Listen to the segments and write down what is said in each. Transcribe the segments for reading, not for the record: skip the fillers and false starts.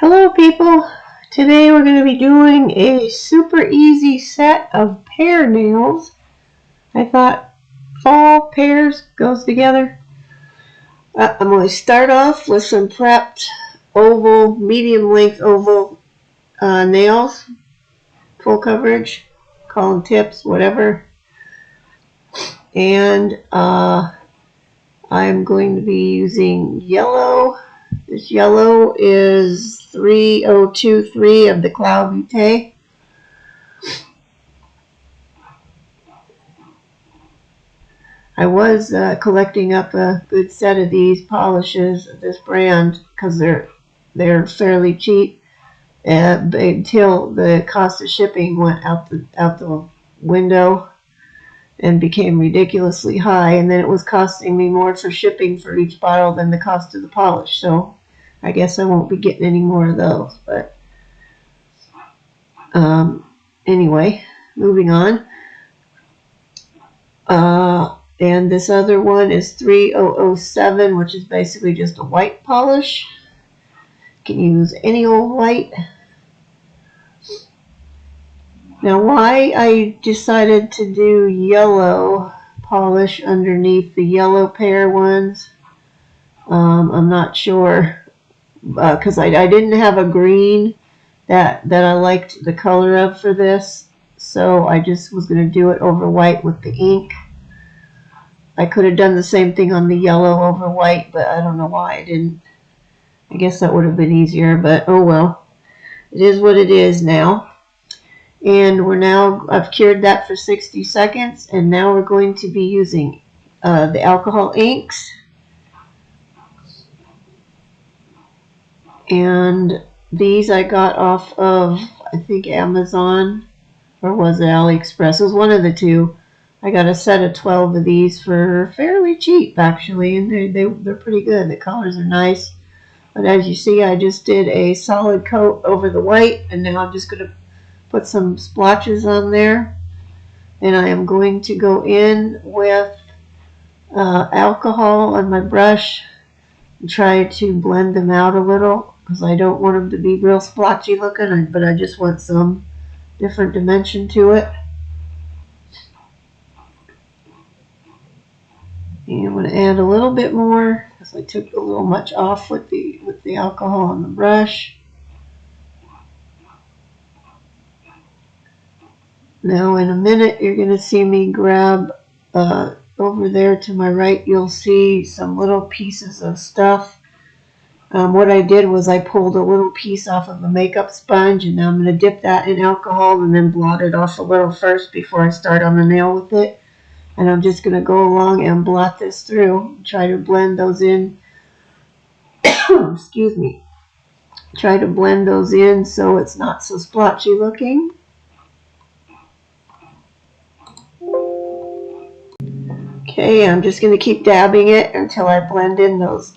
Hello people, today we're going to be doing a super easy set of pear nails. I thought fall pears goes together. I'm going to start off with some prepped oval, medium length oval nails, full coverage, call them tips, whatever. And I'm going to be using yellow. This yellow is 3023 of the Clau Beaute. I was collecting up a good set of these polishes of this brand because they're fairly cheap, until the cost of shipping went out the window and became ridiculously high, and then it was costing me more for shipping for each bottle than the cost of the polish. So I guess I won't be getting any more of those. But anyway, moving on. And this other one is 3007, which is basically just a white polish. You can use any old white. Now, why I decided to do yellow polish underneath the yellow pear ones, I'm not sure, because I didn't have a green that I liked the color of for this, so I just was going to do it over white with the ink. I could have done the same thing on the yellow over white, but I don't know why I didn't. I guess that would have been easier, but oh well. It is what it is now. And I've cured that for 60 seconds, and now we're going to be using the alcohol inks. And these I got off of, I think, Amazon, or was it AliExpress? It was one of the two. I got a set of 12 of these for fairly cheap, actually, and they're pretty good. The colors are nice. But as you see, I just did a solid coat over the white, and now I'm just going to put some splotches on there. And I am going to go in with alcohol on my brush and try to blend them out a little, because I don't want them to be real splotchy looking, but I just want some different dimension to it. And I'm going to add a little bit more because I took a little much off with the alcohol on the brush. Now in a minute you're going to see me grab over there to my right, you'll see some little pieces of stuff. What I did was I pulled a little piece off of a makeup sponge, and now I'm going to dip that in alcohol and then blot it off a little first before I start on the nail with it. And I'm just going to go along and blot this through, try to blend those in. Excuse me. Try to blend those in so it's not so splotchy looking. Okay, I'm just going to keep dabbing it until I blend in those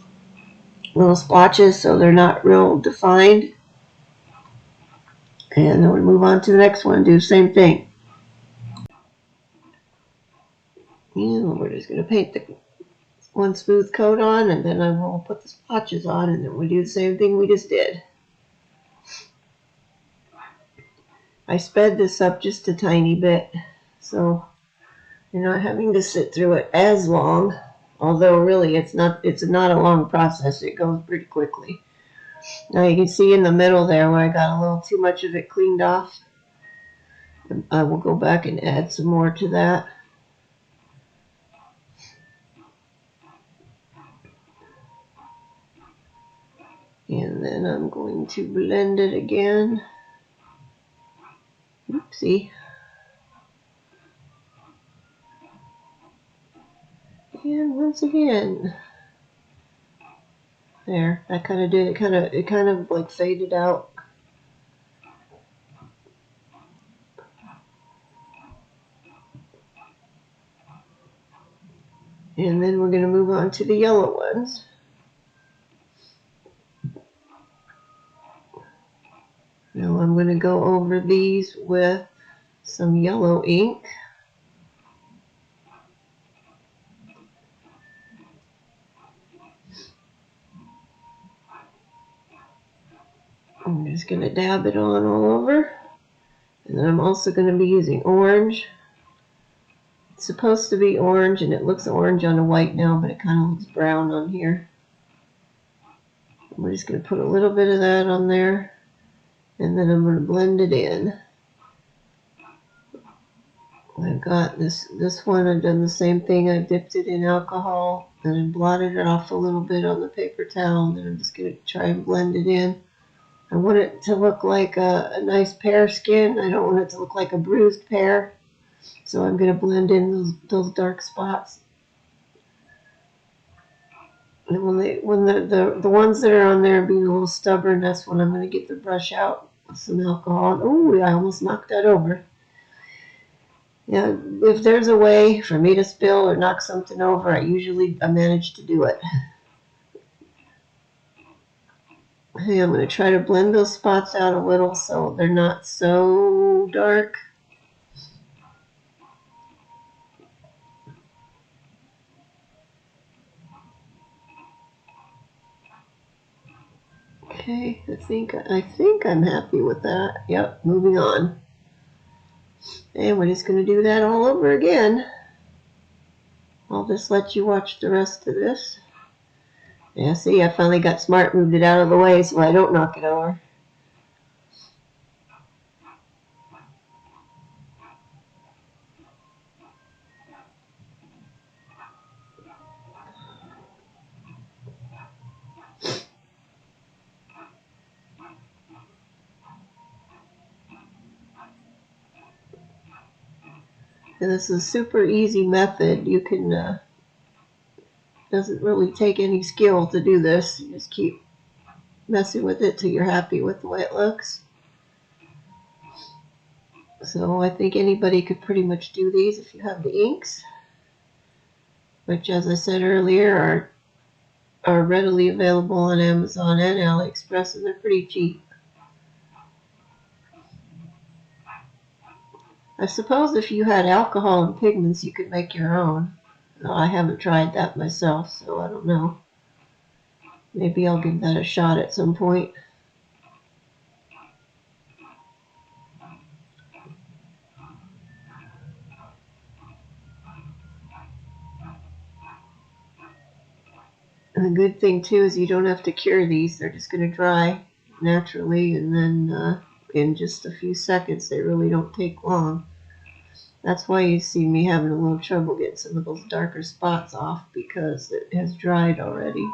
little splotches so they're not real defined. And then we'll move on to the next one, do the same thing. And we're just going to paint the one smooth coat on, and then I will put the splotches on, and then we'll do the same thing we just did. I sped this up just a tiny bit, so you're not having to sit through it as long, although really it's not a long process. It goes pretty quickly. Now you can see in the middle there where I got a little too much of it cleaned off. I will go back and add some more to that. And then I'm going to blend it again. Oopsie. And once again. There, that kind of did it. It kind of like faded out. And then we're going to move on to the yellow ones. Now I'm going to go over these with some yellow ink. I'm just going to dab it on all over. And then I'm also going to be using orange. It's supposed to be orange, and it looks orange on the white now, but it kind of looks brown on here. We're just going to put a little bit of that on there, and then I'm going to blend it in. I've got this one, I've done the same thing. I've dipped it in alcohol and blotted it off a little bit on the paper towel, and then I'm just going to try and blend it in. I want it to look like a nice pear skin. I don't want it to look like a bruised pear. So I'm going to blend in those dark spots. And when the ones that are on there being a little stubborn, that's when I'm going to get the brush out with some alcohol. Oh, I almost knocked that over. Yeah, if there's a way for me to spill or knock something over, I manage to do it. Hey, I'm going to try to blend those spots out a little so they're not so dark. Okay, I think I'm happy with that. Yep, moving on. And we're just going to do that all over again. I'll just let you watch the rest of this. Yeah, see, I finally got smart, moved it out of the way so I don't knock it over. And this is a super easy method. You can, doesn't really take any skill to do this. You just keep messing with it till you're happy with the way it looks. So I think anybody could pretty much do these if you have the inks, which, as I said earlier, are readily available on Amazon and AliExpress, and they're pretty cheap. I suppose if you had alcohol and pigments, you could make your own. I haven't tried that myself, so I don't know. Maybe I'll give that a shot at some point. And the good thing, too, is you don't have to cure these. They're just going to dry naturally, and then in just a few seconds. They really don't take long. That's why you see me having a little trouble getting some of those darker spots off, because it has dried already.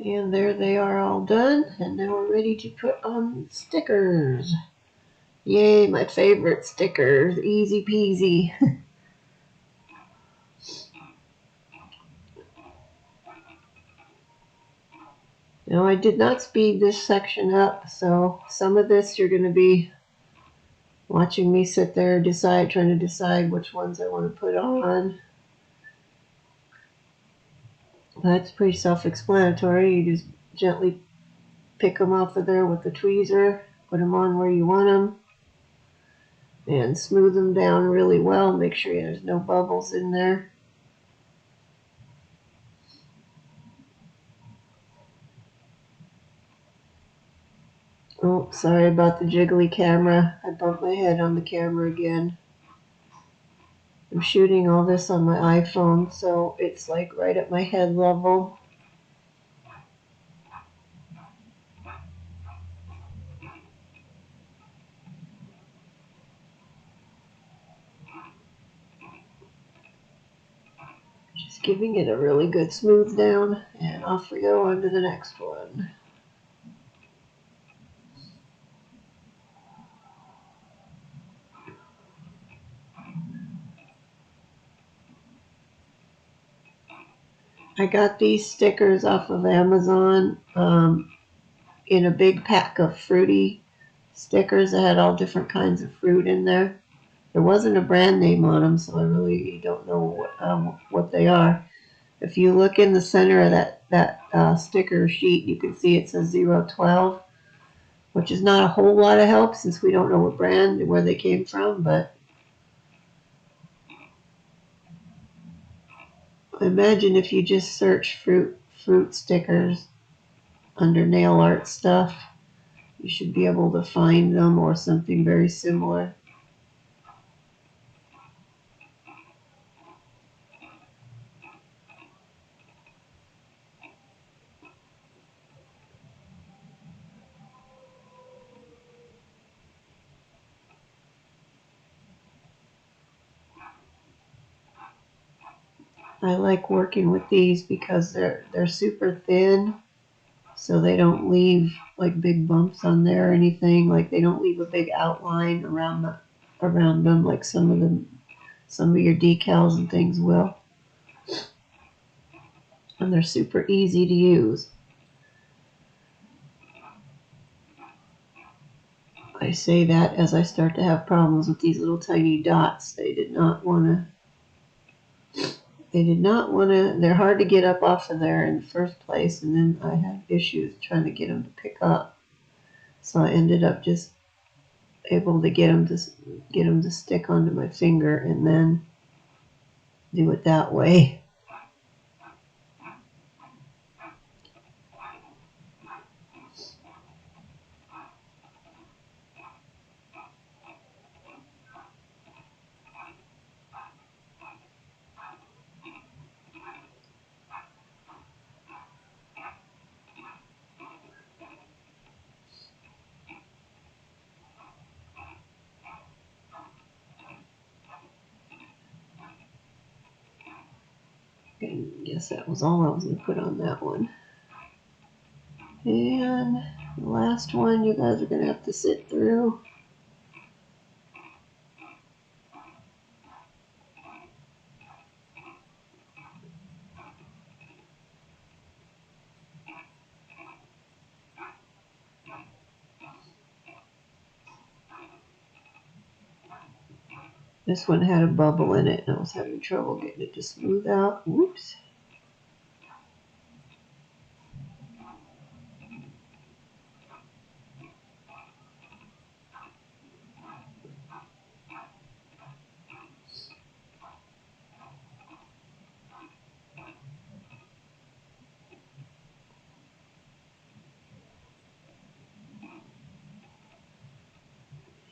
And there they are all done, and now we're ready to put on stickers. Yay, my favorite stickers, easy peasy. Now I did not speed this section up, so some of this you're going to be watching me sit there trying to decide which ones I want to put on. That's pretty self-explanatory. You just gently pick them off of there with the tweezer, put them on where you want them, and smooth them down really well. Make sure there's no bubbles in there. Oh, sorry about the jiggly camera. I bumped my head on the camera again. I'm shooting all this on my iPhone, so it's like right at my head level. Just giving it a really good smooth down, and off we go on to the next one. I got these stickers off of Amazon in a big pack of fruity stickers that had all different kinds of fruit in there. There wasn't a brand name on them, so I really don't know what they are. If you look in the center of that sticker sheet, you can see it says 012, which is not a whole lot of help since we don't know what brand and where they came from, but imagine if you just search fruit stickers under nail art stuff, you should be able to find them or something very similar. I like working with these because they're super thin, so they don't leave like big bumps on there or anything. Like they don't leave a big outline around them like some of your decals and things will. And they're super easy to use. I say that as I start to have problems with these little tiny dots. They did not want to, they're hard to get up off of there in the first place, and then I had issues trying to get them to pick up. So I ended up just able to get them to stick onto my finger and then do it that way. I guess that was all I was going to put on that one. And the last one you guys are going to have to sit through. This one had a bubble in it and I was having trouble getting it to smooth out. Whoops.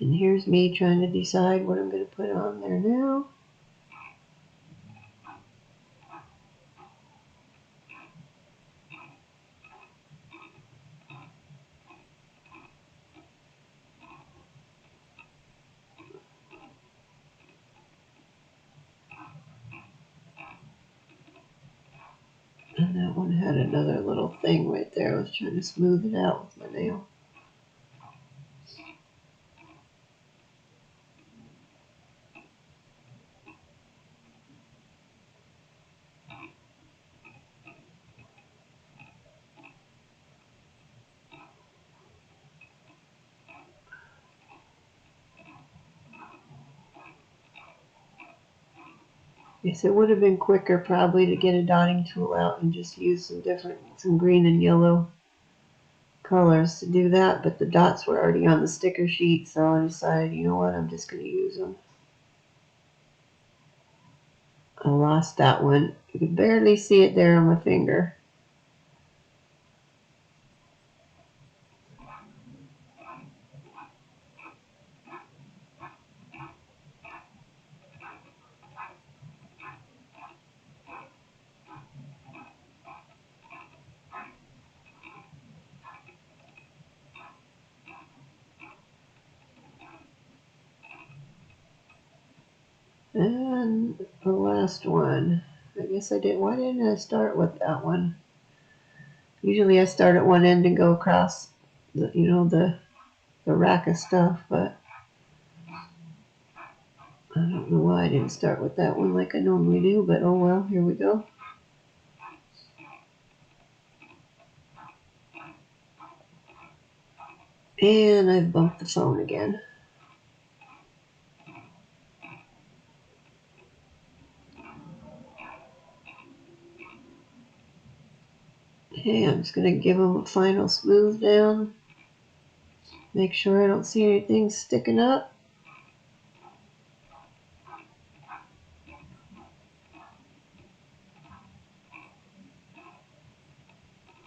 And here's me trying to decide what I'm going to put on there now. And that one had another little thing right there. I was trying to smooth it out with my nail. Yes, it would have been quicker probably to get a dotting tool out and just use some green and yellow colors to do that, but the dots were already on the sticker sheet, so I decided, you know what, I'm just going to use them. I lost that one. You could barely see it there on my finger. And the last one. I guess I didn't. Why didn't I start with that one? Usually I start at one end and go across the rack of stuff, but I don't know why I didn't start with that one like I normally do, but oh well, here we go. And I've bumped the phone again. Okay, I'm just going to give them a final smooth down. Make sure I don't see anything sticking up.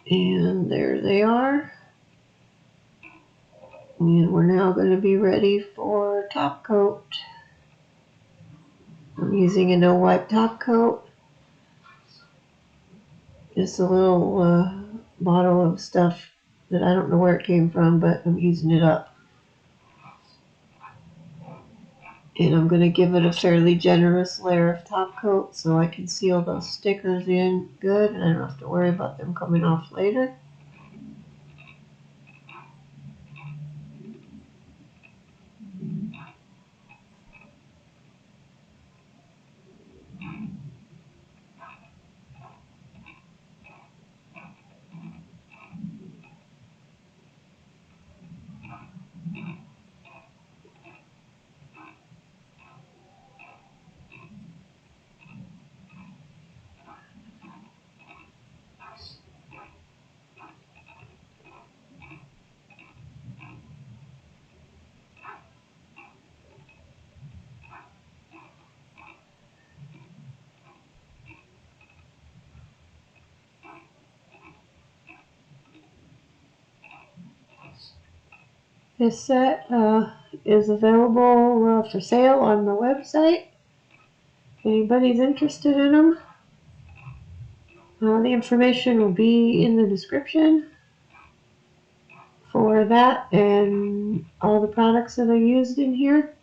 And there they are. And we're now going to be ready for top coat. I'm using a no wipe top coat. Just a little bottle of stuff that I don't know where it came from, but I'm using it up. And I'm going to give it a fairly generous layer of top coat so I can seal those stickers in good and I don't have to worry about them coming off later. This set is available for sale on the website. If anybody's interested in them, the information will be in the description for that and all the products that I used in here.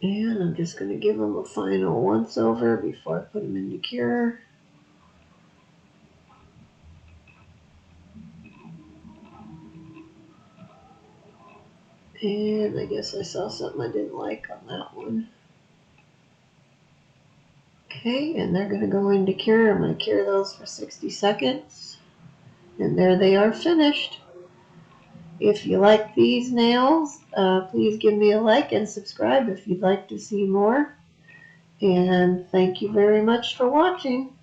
And I'm just going to give them a final once over before I put them into cure. And I guess I saw something I didn't like on that one. Okay, and they're going to go into cure. I'm going to cure those for 60 seconds. And there they are finished. If you like these nails, please give me a like and subscribe if you'd like to see more. And thank you very much for watching.